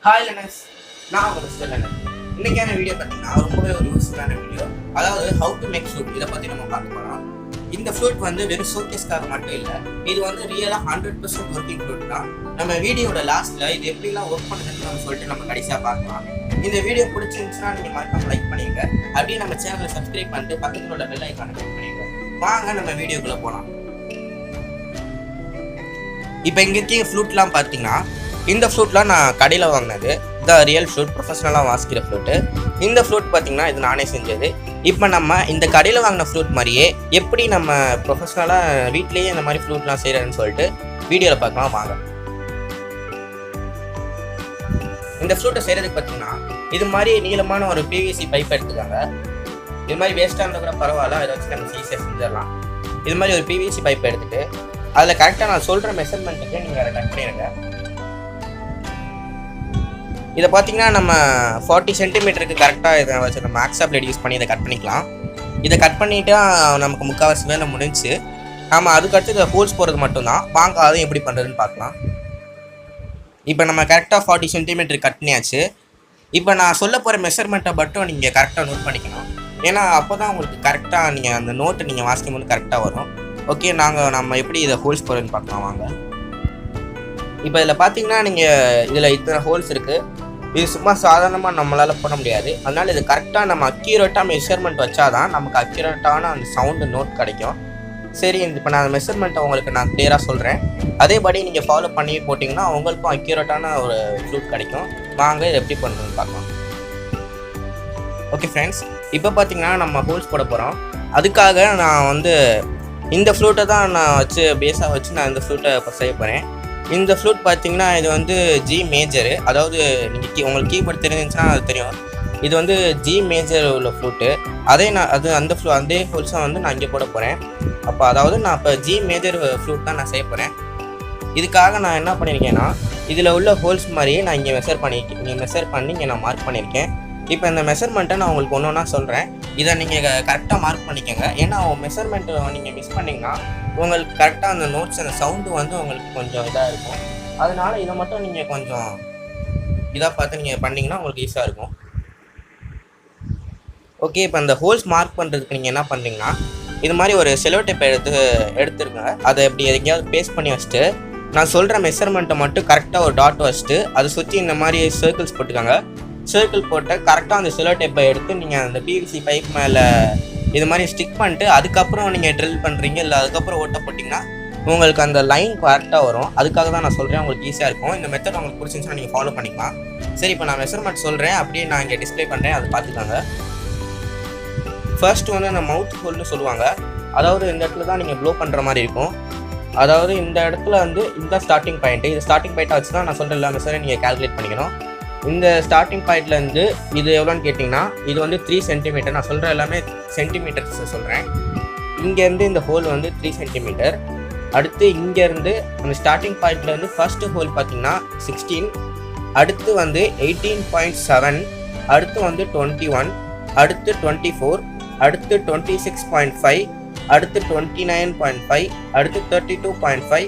Hi லெனஸ், நான் உங்கள் mister லெனஸ். இன்னைக்கான வீடியோ பார்த்தீங்கன்னா ரொம்பவே ஒரு யூஸ்ஃபுல்லான வீடியோ. அதாவது ஹவு டு மேக் ஃப்ளூட், இதை பற்றி நம்ம பார்க்க போகிறோம். இந்த ஃப்ளூட் வந்து வெறும் ஷோகேஸ்க்காக மட்டும் இல்லை, இது வந்து ரியலாக 100% ஒர்க்கிங் ஃப்ளூட் தான். நம்ம வீடியோட லாஸ்ட்டில் இது எப்படிலாம் ஒர்க் பண்ணுதுன்னு நம்ம சொல்லிட்டு நம்ம கடைசியாக பார்க்கலாம். இந்த வீடியோ பிடிச்சிருந்துச்சுன்னா நீங்கள் மறக்காம லைக் பண்ணிடுங்க. அப்படியே நம்ம சேனலை சப்ஸ்கிரைப் பண்ணிட்டு பக்கத்தில் உள்ள பெல் ஐக்கானை கிளிக் பண்ணிடுங்க. வாங்க நம்ம வீடியோக்குள்ளே போகலாம். இப்போ இங்கே இருக்க ஃப்ளூட்லாம் பார்த்தீங்கன்னா, இந்த ஃப்ளூட்லாம் நான் கடையில் வாங்கினது. த ரியல் ஃப்ளூட், ப்ரொஃபஷனலாக வாசிக்கிற ஃப்ளூட்டு. இந்த ஃப்ளூட் பார்த்தீங்கன்னா இது நானே செஞ்சது. இப்போ நம்ம இந்த கடையில் வாங்கின ஃப்ளூட் மாதிரியே எப்படி நம்ம ப்ரொஃபஷனலாக வீட்லேயே இந்த மாதிரி ஃப்ளூட்லாம் செய்கிறேன்னு சொல்லிட்டு வீடியோவில் பார்க்கலாம் வாங்க. இந்த ஃப்ளூட்டை செய்கிறதுக்கு பார்த்தீங்கன்னா இது மாதிரி நீளமான ஒரு பிவிசி பைப் எடுத்துக்காங்க. இது மாதிரி வேஸ்ட்டாக இருந்தால் கூட பரவாயில்ல, அதை வச்சு நம்ம ஈஸியாக செஞ்சிடலாம். இது மாதிரி ஒரு பிவிசி பைப் எடுத்துகிட்டு அதில் கரெக்டாக நான் சொல்கிற மெஷர்மெண்ட்டுக்கு நீங்கள் அதை கட் பண்ணிடுங்க. இதை பார்த்தீங்கன்னா நம்ம 40 சென்டிமீட்டருக்கு கரெக்டாக இதை வச்சு நம்ம ஆக்ஸா பிளேட் யூஸ் பண்ணி இதை கட் பண்ணிக்கலாம். இதை கட் பண்ணிவிட்டா நமக்கு முக்கால்வாசி வேலை முடிஞ்சு. நம்ம அதுக்கடுத்து இதை ஹோல்ஸ் போகிறது மட்டும்தான். வாங்க அதையும் எப்படி பண்ணுறதுன்னு பார்க்கலாம். இப்போ நம்ம கரெக்டாக 40 சென்டிமீட்டர் கட் பண்ணியாச்சு. இப்போ நான் சொல்ல போகிற மெஷர்மெண்ட்டை மட்டும் நீங்கள் கரெக்டாக நோட் பண்ணிக்கணும். ஏன்னா அப்போ தான் உங்களுக்கு கரெக்டாக நீங்கள் அந்த நோட்டை நீங்கள் வாசிக்கும் போது கரெக்டாக வரும். ஓகே, நம்ம எப்படி இதை ஹோல்ஸ் போகிறதுன்னு பார்க்கலாம் வாங்க. இப்போ இதில் பார்த்தீங்கன்னா நீங்கள் இதில் இத்தனை ஹோல்ஸ் இருக்குது. இது சும்மா சாதாரணமாக நம்மளால் பண்ண முடியாது. அதனால் இது கரெக்டாக நம்ம அக்யூரேட்டாக மெஷர்மெண்ட் வச்சா தான் நமக்கு அக்யூரேட்டான அந்த சவுண்டு நோட் கிடைக்கும். சரி, இப்போ நான் அந்த மெஷர்மெண்ட்டை உங்களுக்கு நான் கிளியராக சொல்கிறேன். அதேபடி நீங்கள் ஃபாலோ பண்ணி போட்டிங்கன்னா உங்களுக்கும் அக்யூரேட்டான ஒரு ஃப்ளூட் கிடைக்கும். வாங்க இதை எப்படி பண்ணுறதுன்னு பார்க்கலாம். ஓகே ஃப்ரெண்ட்ஸ், இப்போ பார்த்தீங்கன்னா நம்ம ஹோல்ஸ் போட போகிறோம். அதுக்காக நான் வந்து இந்த ஃப்ளூட்டை தான் நான் வச்சு பேஸாக வச்சு நான் இந்த ஃப்ளூட்டை இப்போ செய்ய போகிறேன். இந்த ஃப்ளூட் பார்த்தீங்கன்னா இது வந்து ஜி மேஜரு. அதாவது நீங்கள் உங்களுக்கு கீபோர்ட் தெரிஞ்சிருந்துச்சுன்னா அது தெரியும். இது வந்து ஜி மேஜர் உள்ள ஃப்ளூட்டு. அதே ஹோல்ஸை வந்து நான் இங்கே போட போகிறேன். அப்போ அதாவது நான் இப்போ ஜி மேஜர் ஃப்ளூட் தான் நான் செய்ய போகிறேன். இதுக்காக நான் என்ன பண்ணியிருக்கேன்னா இதில் உள்ள ஹோல்ஸ் மாதிரியே நான் இங்கே மெஷர் பண்ணி இங்கே நான் மார்க் பண்ணியிருக்கேன். இப்போ இந்த மெஷர்மெண்ட்டை நான் உங்களுக்கு ஒன்று ஒன்றா சொல்கிறேன். இதை நீங்கள் கரெக்டாக மார்க் பண்ணிக்கோங்க. ஏன்னா மெஷர்மெண்ட்டை நீங்கள் மிஸ் பண்ணிங்கன்னா உங்களுக்கு கரெக்டாக அந்த நோட்ஸ் அந்த சவுண்டு வந்து உங்களுக்கு கொஞ்சம் இதாக இருக்கும். அதனால் இதை மட்டும் நீங்கள் கொஞ்சம் இதாக பார்த்து நீங்கள் பண்ணிங்கன்னா உங்களுக்கு ஈஸியாக இருக்கும். ஓகே, இப்போ அந்த ஹோல்ஸ் மார்க் பண்ணுறதுக்கு நீங்கள் என்ன பண்ணுறீங்கன்னா இது மாதிரி ஒரு செலோ டேப் எடுத்துருங்க. அதை எப்படி எங்கேயாவது பேஸ்ட் பண்ணி வச்சுட்டு நான் சொல்கிற மெஷர்மெண்ட்டை மட்டும் கரெக்டாக ஒரு டாட் வச்சுட்டு அதை சுற்றி இந்த மாதிரி சர்க்கிள்ஸ் போட்டுக்காங்க. சர்க்கிள் போட்டு கரெக்டாக அந்த செலோ டேப்பை எடுத்து நீங்கள் அந்த பிவிசி பைப் மேலே இது மாதிரி ஸ்டிக் பண்ணிட்டு அதுக்கப்புறம் நீங்கள் ட்ரில் பண்ணுறீங்க, இல்லை அதுக்கப்புறம் ஓட்ட போட்டிங்கன்னா உங்களுக்கு அந்த லைன் கரெக்டாக வரும். அதுக்காக தான் நான் சொல்கிறேன், உங்களுக்கு ஈஸியாக இருக்கும். இந்த மெத்தட் உங்களுக்கு பிடிச்சிருந்துச்சுன்னா நீங்கள் ஃபாலோ பண்ணிக்கலாம். சரி, இப்போ நான் மெஷர்மெண்ட் சொல்கிறேன், அப்படியே நான் இங்கே டிஸ்பிளே பண்ணுறேன், அதை பார்த்துக்காங்க. ஃபர்ஸ்ட் வந்து அந்த மவுத் ஹோல்னு சொல்லுவாங்க. அதாவது இந்த இடத்துல தான் நீங்கள் ப்ளோ பண்ணுற மாதிரி இருக்கும். அதாவது இந்த இடத்துல வந்து இந்த ஸ்டார்டிங் பாயிண்ட்டு, இது ஸ்டார்டிங் பாயிண்ட்டாக வச்சு தான் நான் சொல்கிற எல்லா மெஷரையும் நீங்கள் கால்குலேட் பண்ணிக்கணும். இந்த ஸ்டார்டிங் பாயிண்ட்லேருந்து இது எவ்வளோன்னு கேட்டிங்கன்னா இது வந்து 3 சென்டிமீட்டர். நான் சொல்கிற எல்லாமே சென்டிமீட்டர்ஸ் சொல்கிறேன். இங்கேருந்து இந்த ஹோல் வந்து 3 சென்டிமீட்டர். அடுத்து இங்கேருந்து அந்த ஸ்டார்டிங் பாயிண்ட்லேருந்து ஃபர்ஸ்ட் ஹோல் பார்த்தீங்கன்னா 16, அடுத்து வந்து 18.7, அடுத்து வந்து 21, அடுத்து 24, அடுத்து 26.5, அடுத்து 29.5, அடுத்து 32.5,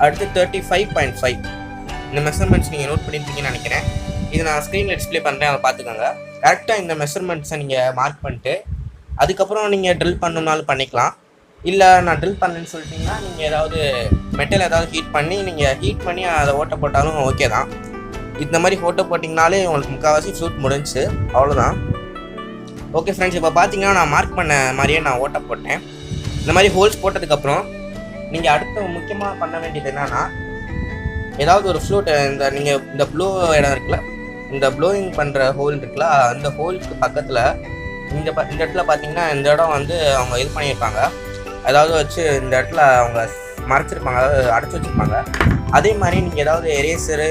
அடுத்து 35.5. இந்த மெஷர்மெண்ட்ஸ் நீங்கள் நோட் பண்ணியிருப்பீங்கன்னு நினைக்கிறேன். இது நான் ஸ்க்ரீனில் டிஸ்பிளே பண்ணுறேன், அதை பார்த்துக்கோங்க. கரெக்டாக இந்த மெஷர்மெண்ட்ஸை நீங்கள் மார்க் பண்ணிட்டு அதுக்கப்புறம் நீங்கள் ட்ரில் பண்ணணுன்னாலும் பண்ணிக்கலாம். இல்லை நான் ட்ரில் பண்ணேன்னு சொல்லிட்டிங்கன்னா நீங்கள் ஏதாவது மெட்டல் ஏதாவது ஹீட் பண்ணி அதை ஓட்ட போட்டாலும் ஓகே தான். இந்த மாதிரி ஓட்ட போட்டிங்கனாலே உங்களுக்கு முக்கால்வாசி ஃப்ளூட் முடிஞ்சு, அவ்வளோதான். ஓகே ஃப்ரெண்ட்ஸ், இப்போ பார்த்தீங்கன்னா நான் மார்க் பண்ண மாதிரியே நான் ஓட்ட போட்டேன். இந்த மாதிரி ஹோல்ஸ் போட்டதுக்கப்புறம் நீங்கள் அடுத்த முக்கியமாக பண்ண வேண்டியது என்னென்னா ஏதாவது ஒரு ஃப்ளூட் நீங்கள் இந்த ப்ளோ இடம் இருக்குல்ல, இந்த ப்ளோயிங் பண்ணுற ஹோல் இருக்குல்ல, அந்த ஹோலுக்கு பக்கத்தில் இந்த இடத்துல பார்த்தீங்கன்னா இந்த இடம் வந்து அவங்க இது பண்ணியிருப்பாங்க. அதாவது வச்சு இந்த இடத்துல அவங்க மறைச்சிருப்பாங்க, அதாவது அடைச்சி வச்சுருப்பாங்க. அதே மாதிரி நீங்கள் ஏதாவது எரேசரு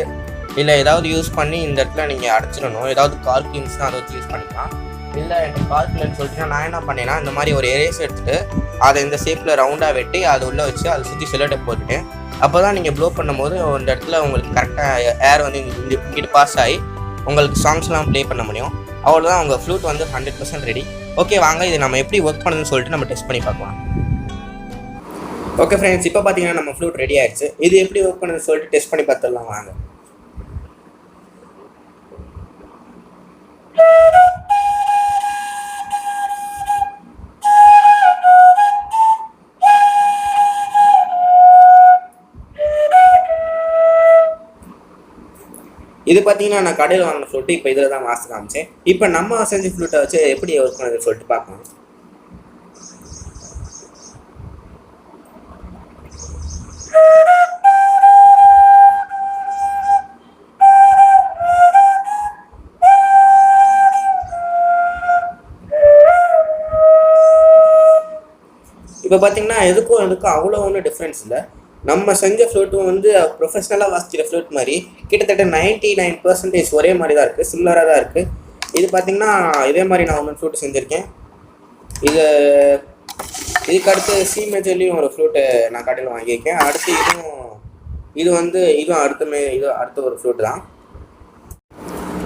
இல்லை ஏதாவது யூஸ் பண்ணி இந்த இடத்துல நீங்கள் அடைச்சிடணும். ஏதாவது கால்குலன்ஸ்னால் அதை வச்சு யூஸ் பண்ணிக்கலாம். இல்லை எனக்கு கால்குலன்னு சொல்லிட்டுனா நான் என்ன பண்ணேன்னா இந்த மாதிரி ஒரு எரேஸ் எடுத்துகிட்டு அதை இந்த ஷேப்பில் ரவுண்டாக வெட்டி அதை உள்ளே வச்சு அதை சுற்றி செல்லோ டேப் போட்டுட்டேன். அப்போ தான் நீங்கள் ப்ளோ பண்ணும்போது இந்த இடத்துல உங்களுக்கு கரெக்டாக ஏர் வந்து இங்கிட்டு பாஸ் ஆகி உங்களுக்கு சாங்ஸ்லாம் ப்ளே பண்ண முடியும். அவ்வளோதான், உங்கள் ஃப்ளூட் வந்து 100% ரெடி. ஓகே, வாங்க இது நம்ம எப்படி ஒர்க் பண்ணுதுன்னு சொல்லிட்டு நம்ம டெஸ்ட் பண்ணி பார்க்கலாம். ஓகே ஃப்ரெண்ட்ஸ், இப்போ பார்த்தீங்கன்னா நம்ம ஃப்ளூட் ரெடி ஆயிடுச்சு. இது எப்படி ஒர்க் பண்ணுதுன்னு சொல்லிட்டு டெஸ்ட் பண்ணி பார்த்துடலாம் வாங்க. இது பார்த்தீங்கன்னா நான் கடையில் வாங்கின ஃப்ளூட்டு இப்போ இதில் தான் வாசி காமிச்சேன். இப்போ நம்ம செஞ்ச ஃப்ளூட்டை வச்சு எப்படி ஒர்க் பண்ணுதுன்னு சொல்லிட்டு பார்க்கலாம். இப்போ பார்த்தீங்கன்னா எதுக்கும் அவ்வளோ ஒன்றும் டிஃப்ரென்ஸ் இல்லை. நம்ம செஞ்ச ஃப்ளூட்டும் வந்து ப்ரொஃபஷ்னலாக வாசிக்கிற ஃப்ளூட் மாதிரி கிட்டத்தட்ட 99% ஒரே மாதிரி தான் இருக்குது, சிமிலராக தான் இருக்குது. இது பார்த்தீங்கன்னா இதே மாதிரி நான் ஒன்று ஃப்ளூட் செஞ்சுருக்கேன். இதுக்கு அடுத்து சி மேஜர்லேயும் ஒரு ஃப்ளூட்டு நான் கடையில் வாங்கியிருக்கேன். அடுத்து இதுவும் அடுத்த ஒரு ஃப்ளூட் தான்.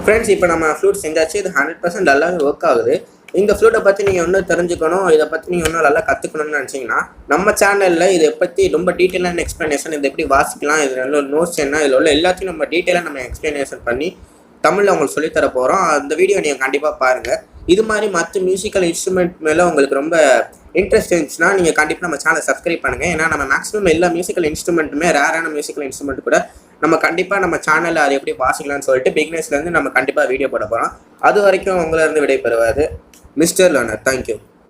ஃப்ரெண்ட்ஸ், இப்போ நம்ம ஃப்ளூட் செஞ்சாச்சு. இது 100% நல்லாவே ஒர்க் ஆகுது. இந்த ஃப்ளூட்டை பற்றி நீங்கள் இன்னும் தெரிஞ்சுக்கணும், இதை பற்றி நீங்கள் இன்னும் நல்லா கற்றுக்கணும்னு நினச்சிங்கன்னா நம்ம சேனலில் இதை பற்றி ரொம்ப டீட்டெயிலான எக்ஸ்ப்ளனேஷன், இதை எப்படி வாசிக்கலாம், இது நல்ல நோட்ஸ் என்ன, இதில் உள்ள எல்லாத்தையும் நம்ம டீட்டெயிலாக நம்ம எக்ஸ்ப்ளனேஷன் பண்ணி தமிழில் உங்களுக்கு சொல்லித்தர போகிறோம். அந்த வீடியோ நீங்கள் கண்டிப்பாக பாருங்கள். இது மாதிரி மற்ற மியூசிக்கல் இன்ஸ்ட்ருமெண்ட் மேலே உங்களுக்கு ரொம்ப இன்ட்ரெஸ்ட் இருந்துச்சுன்னா நீங்கள் கண்டிப்பாக நம்ம சேனலை சப்ஸ்கிரைப் பண்ணுங்கள். ஏன்னா நம்ம மேக்ஸிமம் எல்லா மியூசிக்கல் இன்ஸ்ட்ருமெண்ட்டுமே ரேரான மியூசிக்கல் இன்ஸ்ட்ருமெண்ட் கூட நம்ம கண்டிப்பாக நம்ம சேனலில் அது எப்படி வாசிக்கலாம்னு சொல்லிட்டு பிகினர்ஸ்லேருந்து நம்ம கண்டிப்பாக வீடியோ போட போகிறோம். அது வரைக்கும் உங்களிருந்து விடைபெறுவார் மிஸ்டர் லேர்னர். தேங்க்யூ.